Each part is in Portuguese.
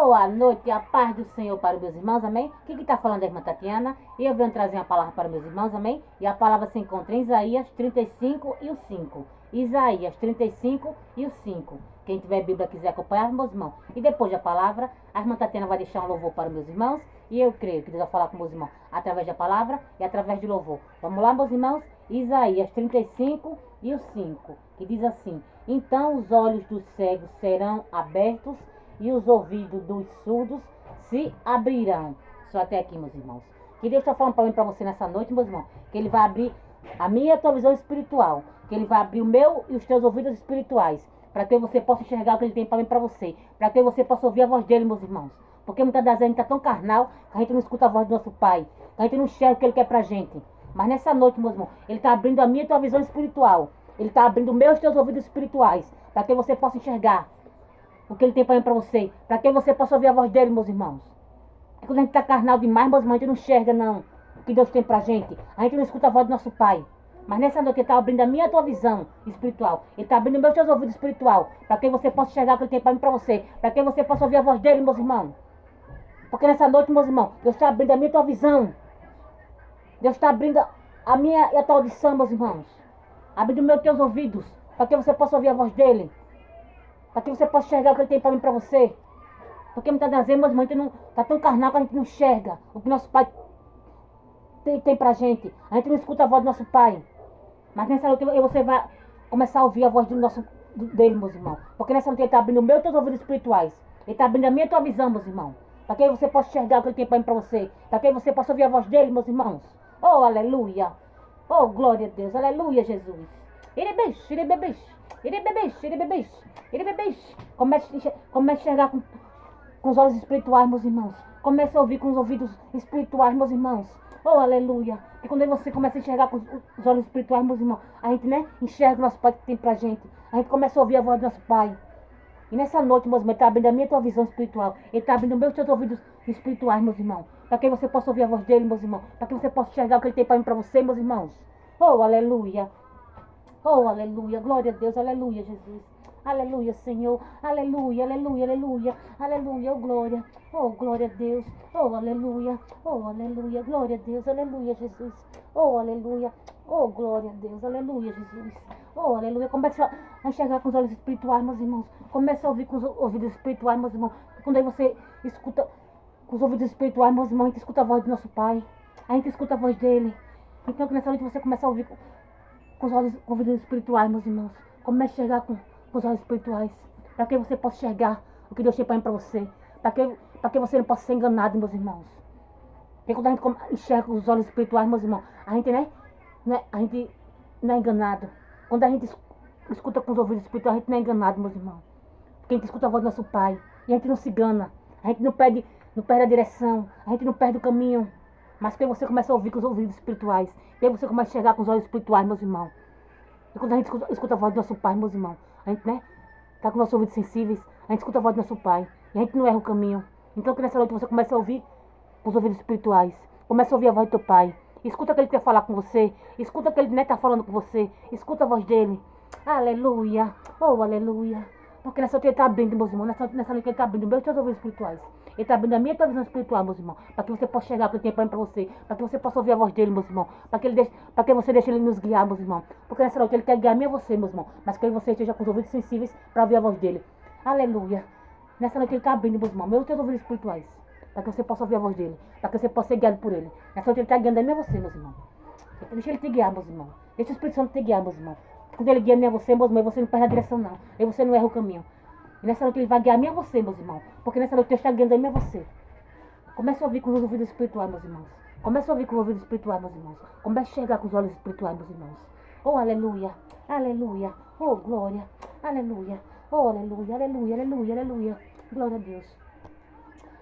Boa noite, a paz do Senhor para os meus irmãos, amém? Quem que está falando é a irmã Tatiana, e eu venho trazer uma palavra para meus irmãos, amém? E a palavra se encontra em Isaías 35 e o 5. Isaías 35 e o 5. Quem tiver Bíblia quiser acompanhar, meus irmãos. E depois da palavra, a irmã Tatiana vai deixar um louvor para os meus irmãos, e eu creio que Deus vai falar com meus irmãos através da palavra e através do louvor. Vamos lá, meus irmãos? Isaías 35 e o 5, que diz assim: Então os olhos dos cegos serão abertos e os ouvidos dos surdos se abrirão. Só até aqui, meus irmãos. Que Deus está falando para mim, para você nessa noite, meus irmãos, que Ele vai abrir a minha e a tua visão espiritual, que Ele vai abrir o meu e os teus ouvidos espirituais, para que você possa enxergar o que Ele tem para mim, para você, para que você possa ouvir a voz dEle, meus irmãos. Porque muitas das vezes a gente está tão carnal que a gente não escuta a voz do nosso Pai, que a gente não enxerga o que Ele quer para a gente. Mas nessa noite, meus irmãos, Ele está abrindo a minha e a tua visão espiritual. Ele está abrindo meus e os teus ouvidos espirituais, para que você possa enxergar o que Ele tem para você, para que você possa ouvir a voz dEle, meus irmãos. Porque quando a gente está carnal demais, meus irmãos, a gente não enxerga, não, o que Deus tem para a gente. A gente não escuta a voz do nosso Pai. Mas nessa noite Ele está abrindo a minha e a tua visão espiritual. Ele está abrindo meus e teus ouvidos espiritual, para que você possa enxergar o que Ele tem para mim, para você, para que você possa ouvir a voz dEle, meus irmãos. Porque nessa noite, meus irmãos, Deus está abrindo a minha e a tua visão. Deus está abrindo a minha e a tua audição, meus irmãos. Abrindo meus e teus ouvidos, para que você possa ouvir a voz dEle. Para que você possa enxergar o que Ele tem para mim, para você. Porque muitas das vezes, meus irmãos, a gente não está tão carnal que a gente não enxerga o que nosso Pai tem para a gente. A gente não escuta a voz do nosso Pai. Mas nessa noite você vai começar a ouvir a voz dele, meus irmãos. Porque nessa noite Ele está abrindo os meus e teus ouvidos espirituais. Ele está abrindo a minha e a tua visão, meus irmãos. Para que você possa enxergar o que Ele tem para mim, para você. Para que você possa ouvir a voz dele, meus irmãos. Oh, aleluia. Oh, glória a Deus. Aleluia, Jesus. Ele beijo, ele bebês. Ele bebês, ele bebês. Ele bebês. Comece a enxergar com os olhos espirituais, meus irmãos. Comece a ouvir com os ouvidos espirituais, meus irmãos. Oh, aleluia. E quando você começa a enxergar com os olhos espirituais, meus irmãos, a gente, enxerga o nosso Pai que tem pra gente. A gente começa a ouvir a voz do nosso Pai. E nessa noite, meus irmãos, Ele está abrindo a minha e a tua visão espiritual. Ele está abrindo meus e teus ouvidos espirituais, meus irmãos. Para que você possa ouvir a voz dele, meus irmãos. Para que você possa enxergar o que Ele tem para mim, para você, meus irmãos. Oh, aleluia. Oh, aleluia. Glória a Deus. Aleluia, Jesus. Aleluia, Senhor. Aleluia, aleluia, aleluia. Aleluia, oh glória. Oh, glória a Deus. Oh, aleluia. Oh, aleluia. Glória a Deus. Aleluia, Jesus. Oh, aleluia. Oh, glória a Deus. Aleluia, Jesus. Oh, aleluia. Começa a enxergar com os olhos espirituais, meus irmãos. Começa a ouvir com os ouvidos espirituais, meus irmãos. Quando aí você escuta com os ouvidos espirituais, meus irmãos, a gente escuta a voz do nosso Pai. A gente escuta a voz dele. Então, que nessa noite você começa a ouvir com os olhos, com os ouvidos espirituais, meus irmãos. Comece a enxergar com os olhos espirituais. Para que você possa enxergar o que Deus tem para você. Para que você não possa ser enganado, meus irmãos. Porque quando a gente enxerga com os olhos espirituais, meus irmãos, a gente, a gente não é enganado. Quando a gente escuta com os ouvidos espirituais, a gente não é enganado, meus irmãos. Porque a gente escuta a voz do nosso Pai. E a gente não se engana. A gente não perde a direção. A gente não perde o caminho. Mas que você começa a ouvir com os ouvidos espirituais. Que você começa a enxergar com os olhos espirituais, meus irmãos. E quando a gente escuta a voz do nosso Pai, meus irmãos, a gente, tá com nossos ouvidos sensíveis. A gente escuta a voz do nosso Pai. E a gente não erra o caminho. Então que nessa noite você começa a ouvir com os ouvidos espirituais. Começa a ouvir a voz do teu Pai. Escuta o que Ele quer falar com você. Escuta o que Ele está falando com você. Escuta a voz dEle. Aleluia. Oh, aleluia. Porque nessa noite Ele está abrindo, meus irmãos. Nessa noite Ele está abrindo meus teus ouvidos espirituais. Ele está abrindo a minha e a tua visão espiritual, meus irmãos. Para que você possa chegar o que Ele tem para você. Para que você possa ouvir a voz dEle, meus irmãos. Para que você deixe Ele nos guiar, meus irmãos. Porque nessa noite Ele quer guiar a mim e a você, meus irmãos. Mas que você esteja com os ouvidos sensíveis para ouvir a voz dEle. Aleluia. Nessa noite Ele está abrindo, meus irmãos, meus teus ouvidos espirituais. Para que você possa ouvir a voz dEle. Para que você possa ser guiado por Ele. Nessa noite Ele está guiando a mim e a você, meus irmãos. Deixa Ele te guiar, meus irmãos. Deixa o Espírito Santo te guiar, meus irmãos. Quando Ele guia a mim e a você, meus irmãos, você não perde a direção, não. E você não erra o caminho. E nessa noite Ele vai guiar a mim e a você, meus irmãos. Porque nessa noite Deus está guiando a mim e a você. Comece a ouvir com os ouvidos espirituais, meus irmãos. Comece a ouvir com os ouvidos espirituais, meus irmãos. Comece a enxergar com os olhos espirituais, meus irmãos. Oh, aleluia. Aleluia. Oh, glória. Aleluia. Oh, aleluia. Aleluia. Aleluia. Aleluia. Glória a Deus.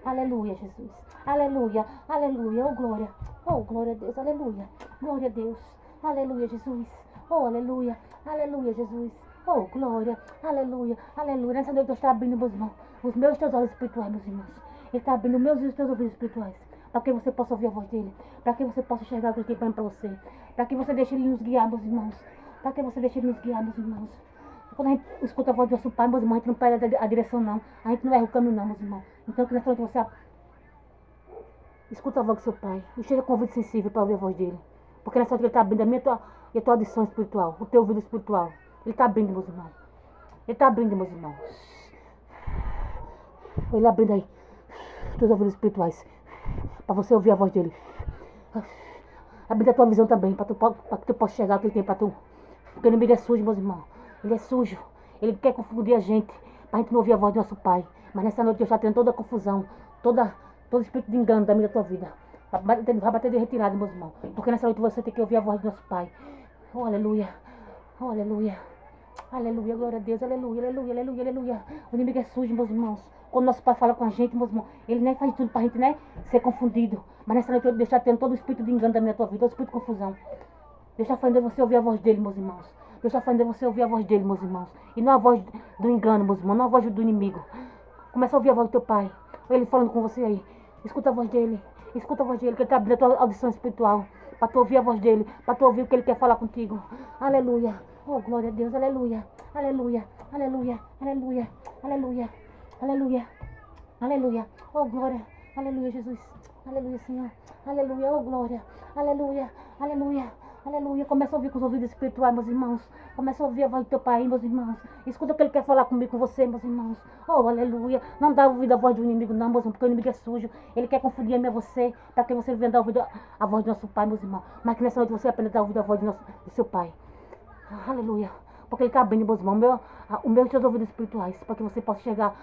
Aleluia, Jesus. Aleluia. Aleluia. Oh, glória. Oh, glória a Deus. Aleluia. Glória a Deus. Aleluia, Jesus. Oh, aleluia. Aleluia, Jesus. Oh, glória. Aleluia. Aleluia. Nessa noite Deus está abrindo, meus irmãos, os meus e teus olhos espirituais, meus irmãos. Ele está abrindo meus e os teus ouvidos espirituais. Para que você possa ouvir a voz dele. Para que você possa enxergar o que ele tem para você. Para que você deixe ele nos guiar, meus irmãos. Para que você deixe ele nos guiar, meus irmãos. Quando a gente escuta a voz do nosso Pai, meus irmãos, a gente não perde a direção, não. A gente não erra o caminho, não, meus irmãos. Então, que nessa noite você escuta a voz do seu Pai. E esteja com ouvido sensível para ouvir a voz dele. Porque nessa noite ele está abrindo a minha e a tua audição espiritual, o teu ouvido espiritual. Ele está abrindo, meus irmãos. Ele está abrindo, meus irmãos. Ele abrindo aí os teus ouvidos espirituais. Para você ouvir a voz dele. Abrindo a tua visão também. Para que tu possa chegar o que ele tem para tu. Porque o inimigo é sujo, meus irmãos. Ele é sujo. Ele quer confundir a gente. Para a gente não ouvir a voz do nosso Pai. Mas nessa noite Deus está tendo toda a confusão. Todo espírito de engano da minha tua vida. Vai bater de retirada, meus irmãos. Porque nessa noite você tem que ouvir a voz do nosso Pai. Oh, aleluia. Oh, aleluia. Aleluia, glória a Deus, aleluia, aleluia, aleluia, aleluia. O inimigo é sujo, meus irmãos. Quando nosso Pai fala com a gente, meus irmãos, ele nem faz tudo pra gente, né, ser confundido. Mas nessa noite eu deixar tendo todo o espírito de engano da minha tua vida, todo o espírito de confusão. Deus está fazendo você ouvir a voz dele, meus irmãos. Deus está fazendo você ouvir a voz dele, meus irmãos. E não a voz do engano, meus irmãos, não a voz do inimigo. Começa a ouvir a voz do teu Pai. Ele falando com você aí. Escuta a voz dele. Escuta a voz dele, que ele está abrindo a tua audição espiritual. Para tu ouvir a voz dele. Para tu ouvir o que ele quer falar contigo. Aleluia. Oh, glória a Deus. Aleluia. Aleluia. Aleluia. Aleluia. Aleluia. Aleluia. Aleluia. Oh, glória. Aleluia, Jesus. Aleluia, Senhor. Aleluia. Oh, glória. Aleluia. Aleluia. Aleluia. Começa a ouvir com os ouvidos espirituais, meus irmãos. Começa a ouvir a voz do teu Pai, meus irmãos. Escuta o que ele quer falar comigo, com você, meus irmãos. Oh, aleluia. Não dá ouvido à voz do inimigo, não, meus irmãos, porque o inimigo é sujo. Ele quer confundir a mim e você, para que você venha dar ouvido à voz do nosso Pai, meus irmãos. Mas que nessa noite você aprenda a dar ouvido à voz do seu Pai. Aleluia. Porque ele está abrindo, meus irmãos, os meus teus ouvidos espirituais, para que você possa chegar,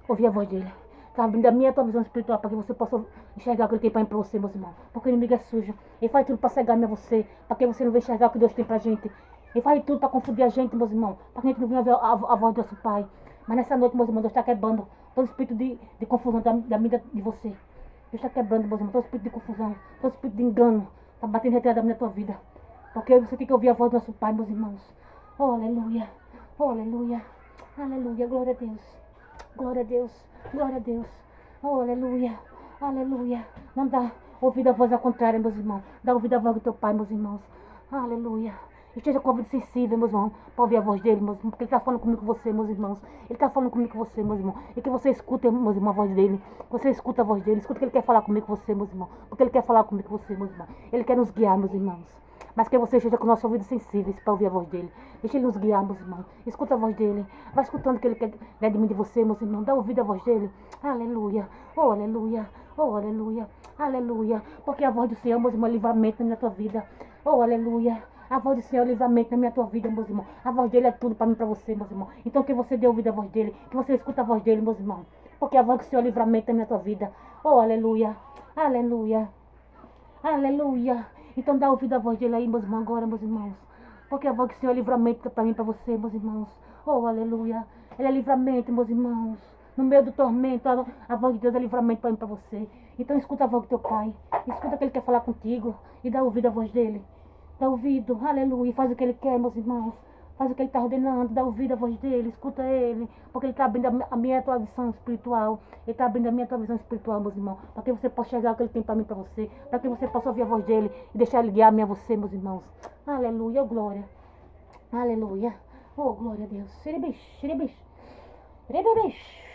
ouvir a voz dele. Está abrindo a minha tua visão espiritual, para que você possa enxergar o que ele tem para você, meus irmãos. Porque o inimigo é sujo. Ele faz tudo para cegar-me a você, para que você não venha enxergar o que Deus tem para gente. Ele faz tudo para confundir a gente, meus irmãos, para que a gente não venha ouvir a voz do nosso Pai. Mas nessa noite, meus irmãos, Deus está quebrando todo espírito de confusão da vida de você. Deus está quebrando, meus irmãos, todo espírito de confusão, todo espírito de engano. Está batendo retirada da minha tua vida. Porque você tem que ouvir a voz do nosso Pai, meus irmãos. Oh, aleluia. Oh, aleluia. Aleluia. Glória a Deus. Glória a Deus. Glória a Deus. Oh, aleluia. Aleluia. Não dá ouvido a voz ao contrário, meus irmãos. Dá ouvido a voz do teu Pai, meus irmãos. Aleluia. Esteja com o ouvido sensível, meus irmãos, para ouvir a voz dele, meus irmãos. Porque ele está falando comigo com você, meus irmãos. Ele está falando comigo com você, meus irmãos. E que você escuta, meus irmãos, a voz dele. Você escuta a voz dele. Escuta que ele quer falar comigo com você, meus irmãos. Porque ele quer falar comigo com você, meus irmãos. Ele quer nos guiar, meus irmãos. Mas que você esteja com o nosso ouvido sensíveis para ouvir a voz dele. Deixa ele nos guiar, meus irmãos. Escuta a voz dele. Vai escutando o que ele quer de mim, de você, meus irmãos. Dá ouvido à voz dele. Aleluia. Oh, aleluia. Oh, aleluia. Aleluia. Porque a voz do Senhor, meus irmãos, é livramento na minha tua vida. Oh, aleluia. A voz do Senhor é livramento na minha tua vida, meus irmãos. A voz dele é tudo para mim e para você, meus irmãos. Então que você dê ouvido à voz dele. Que você escuta a voz dele, meus irmãos. Porque a voz do Senhor é livramento na minha tua vida. Oh, aleluia. Aleluia. Aleluia. Então dá ouvido à voz dele aí, meus irmãos, agora, meus irmãos. Porque a voz do Senhor é livramento para mim e para você, meus irmãos. Oh, aleluia. Ele é livramento, meus irmãos. No meio do tormento, a voz de Deus é livramento para mim e para você. Então escuta a voz do teu Pai. Escuta o que ele quer falar contigo. E dá ouvido à voz dele. Dá ouvido, aleluia. Faz o que ele quer, meus irmãos. Faz o que ele está ordenando. Dá ouvido à voz dele. Escuta ele. Porque ele está abrindo a minha tua visão espiritual. Ele está abrindo a minha tua visão espiritual, meus irmãos. Para que você possa chegar o que ele tem para mim e para você. Para que você possa ouvir a voz dele. E deixar ele guiar a mim a você, meus irmãos. Aleluia, oh, glória. Aleluia. Oh, glória a Deus. Xeribish, xeribish. Xeribish.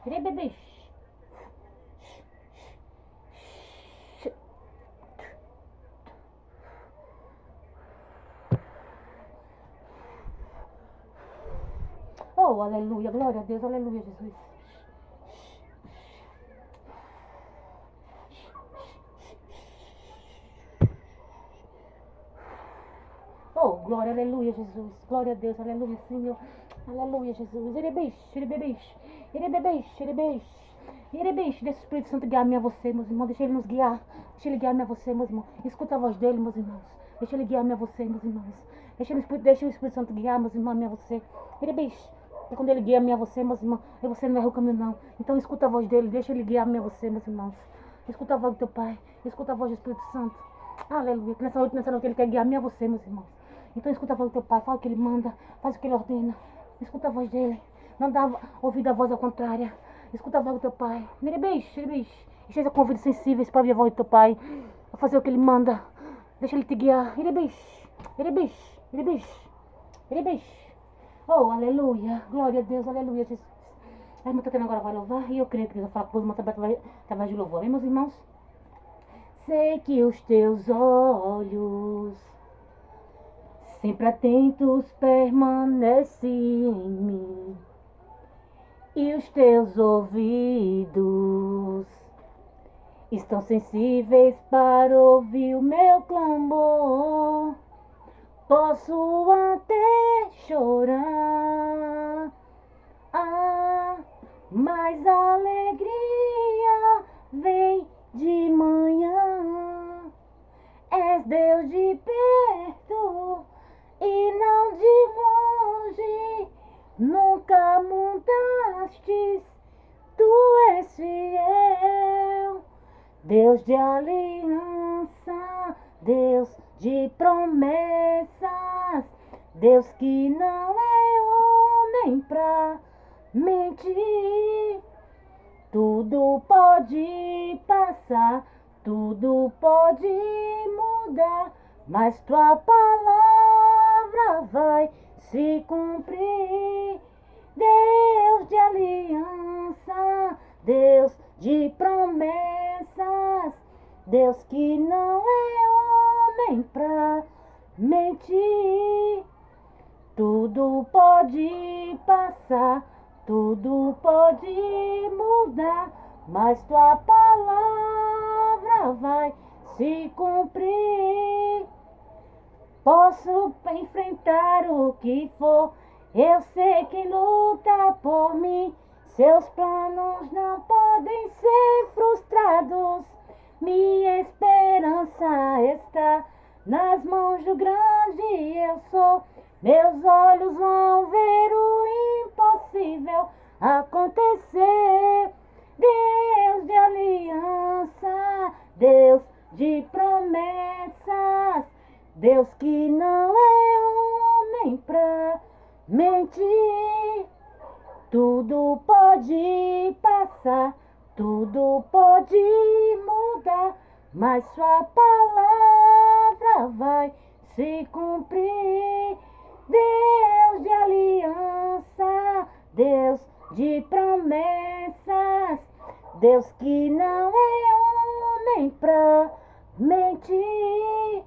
Xeribish. Oh, aleluia, glória a Deus, aleluia, Jesus. Oh, glória, aleluia, Jesus. Glória a Deus, aleluia, Senhor. Aleluia, Jesus. Irebeixe, irebeixe, irebeixe, irebeixe. Irebeixe, deixa o Espírito Santo guiar-me a você, meus irmãos. Deixa ele nos guiar. Deixa ele guiar-me a você, meus irmãos. Escuta a voz dele, meus irmãos. Deixa ele guiar-me a você, meus irmãos. Deixa o Espírito Santo guiar, meus irmãos, a você. Irebeixe. E quando ele guia-me a você, meus irmãos, e você não erra o caminho, não. Então escuta a voz dele. Deixa ele guiar-me a você, meus irmãos. Escuta a voz do teu Pai. Escuta a voz do Espírito Santo. Aleluia. Que nessa noite ele quer guiar-me a você, meus irmãos. Então escuta a voz do teu Pai, fala o que ele manda, faz o que ele ordena. Escuta a voz dele. Não dá ouvido à voz ao contrária. Escuta a voz do teu Pai. Irebeixe, irebeixe, Esteja com ouvidos sensíveis para ouvir a voz do teu Pai, a fazer o que Ele manda. Deixa Ele te guiar. Ele beijo, Ele beijo, Ele beijo, Ele beijo. Oh, aleluia, glória a Deus, aleluia, Jesus. A irmã Tatiana agora vai louvar e eu creio que Deus vai falar com os irmãos através de louvor. Amém, meus irmãos? Sei que os teus olhos, sempre atentos, permanecem em mim, e os teus ouvidos estão sensíveis para ouvir o meu clamor. Posso até chorar, mas a alegria vem de manhã. És Deus de perto e não de longe, nunca mudastes, tu és fiel. Deus de aliança, Deus de promessas, Deus que não é homem pra mentir. Tudo pode passar, tudo pode mudar, mas tua palavra vai se cumprir. Deus de aliança, Deus de promessas, Deus que não é homem pra mentir. Tudo pode passar, tudo pode mudar, mas tua palavra vai se cumprir. Posso enfrentar o que for, eu sei que luta por mim. Seus planos não podem ser frustrados. Minha esperança está nas mãos do grande eu sou. Meus olhos vão ver o impossível acontecer. Deus de aliança, Deus de promessas, Deus que não é homem pra mentir. Tudo pode passar, tudo pode mudar, mas sua palavra vai se cumprir. Deus de aliança, Deus de promessas, Deus que não é homem pra mentir.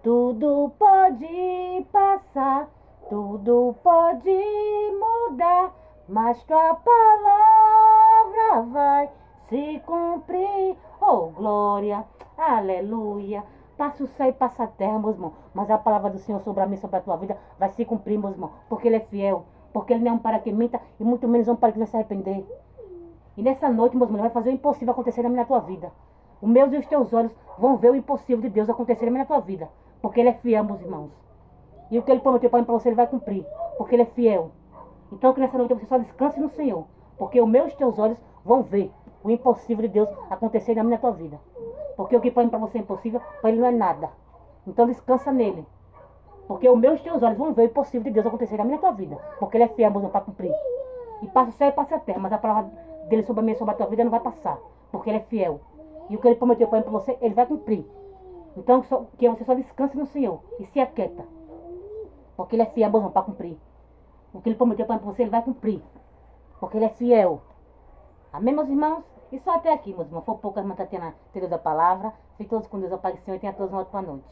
Tudo pode passar, tudo pode mudar, mas tua palavra vai se cumprir. Oh, glória, aleluia. Passa o céu e passa a terra, meu irmão, mas a palavra do Senhor sobre a mim, sobre a tua vida, vai se cumprir, meu irmão, porque Ele é fiel, porque Ele não é um para que minta, e muito menos um para que vai se arrepender. E nessa noite, meus irmãos, vai fazer o impossível acontecer na tua vida. Os meus e os teus olhos vão ver o impossível de Deus acontecer na tua vida, porque Ele é fiel, meus irmãos. E o que Ele prometeu para você, Ele vai cumprir, porque Ele é fiel. Então que nessa noite você só descanse no Senhor, porque os meus e os teus olhos vão ver o impossível de Deus acontecer na tua vida. Porque o que para você é impossível, para Ele não é nada. Então descansa nele. Porque os meus e os teus olhos vão ver o impossível de Deus acontecer na tua vida. Porque Ele é fiel, para cumprir. E passa o céu e passa a terra, mas a palavra dele sobre a minha e sobre a tua vida não vai passar. Porque Ele é fiel. E o que Ele prometeu para você, Ele vai cumprir. Então que você só descanse no Senhor e se aquieta. Porque Ele é fiel, para cumprir. O que Ele prometeu para você, Ele vai cumprir. Porque Ele é fiel. Amém, meus irmãos? E só até aqui, meus irmãos. Foi pouco a irmã Tatiana entendeu da palavra. Fiquem todos com Deus, ao Pai do Senhor, e tenha todos uma ótima noite.